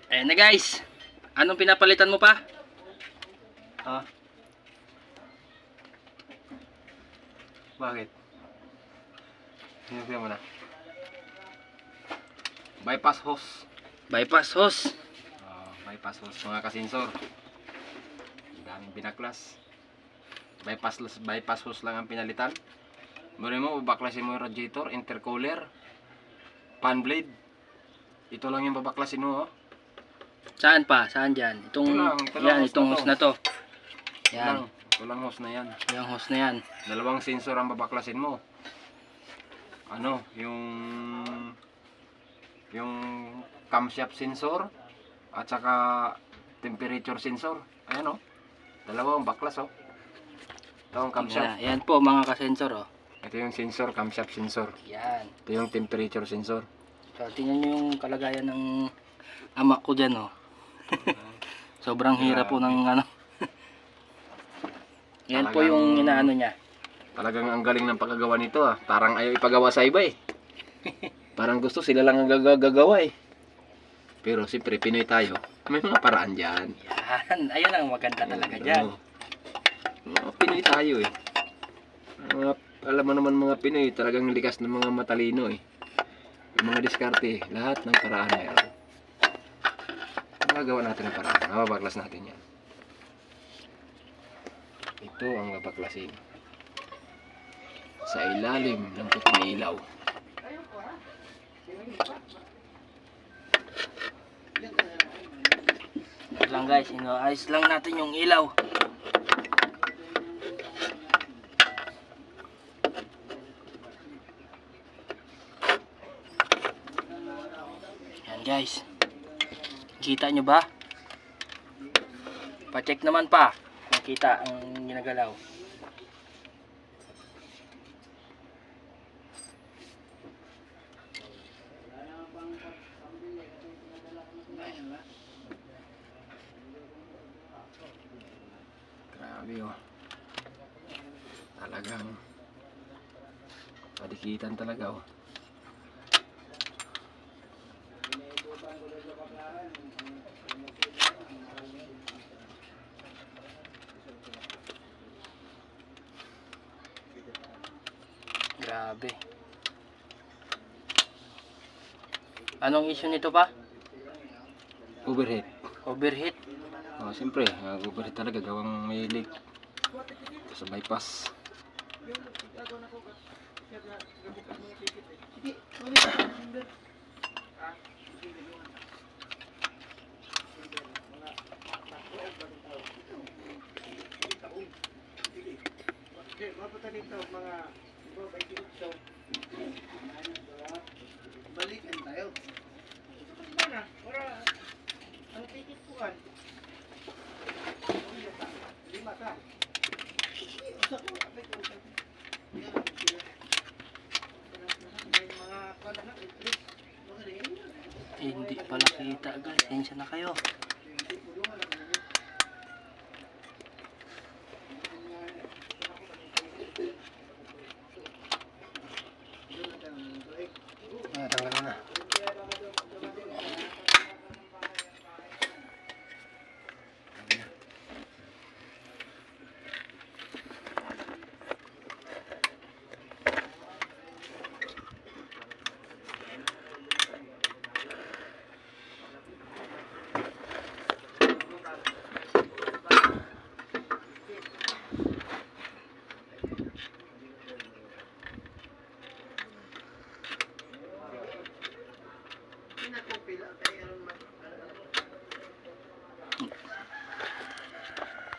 Ayan na guys. Anong pinapalitan mo pa? Ha? Bakit? Sinabi mo na. Bypass hose. Bypass hose. Bypass hose mga kasensor. Daming binaklas. Bypass hose lang ang pinalitan. Muli mo, babaklasin mo yung radiator, intercooler, fan blade. Ito lang yung babaklasin mo, oh. Saan pa? Saan dyan? Itong, Ito lang, itong hose na to. Yan. Ito lang hose na yan. Yung hose na yan. Dalawang sensor ang babaklasin mo. Ano, yung camshaft sensor at saka temperature sensor. Ayan, oh. Dalawang baklas, oh. Ito ang camshaft. Yan po mga kasensor, oh. Ito yung sensor, camshaft sensor. Yan. Ito yung temperature sensor. So, tingnan nyo yung kalagayan ng ama ko dyan, oh. Sobrang hirap po ng ano. Yan po yung inaano niya. Talagang ang galing ng pagkagawa nito, ah. Parang ayaw ipagawa sa iba, eh. Parang gusto sila lang ang gagawa, eh. Pero siyempre Pinoy tayo. May mga paraan dyan. Yan. Ayun ang maganda talaga dyan. Mga Pinoy tayo, eh. Alam mo naman mga Pinoy, talagang likas ng mga matalino, eh. Yung mga diskarte, lahat ng paraan meron. Magagawa natin ang paraan. Mababaklas natin yan. Ito ang babaklasin. Sa ilalim ng puting ilaw. Ito lang guys, ayos lang natin yung ilaw. Yan guys. Kita nyo ba? Pa-check naman pa. Nakita ang ginagalaw. Grabe, oh. Talagang padikitan talaga, oh. Grabe. Anong issue nito pa? Overhead. Overheat. Siyempre, overhead talaga gawang may leak sa bypass. Balikan tayo. Mana? Ora ang ticket ko kan. Lima ka. Usa ko apay ko. Hindi pa nakita guys. Sensya na kayo. Tanggal na.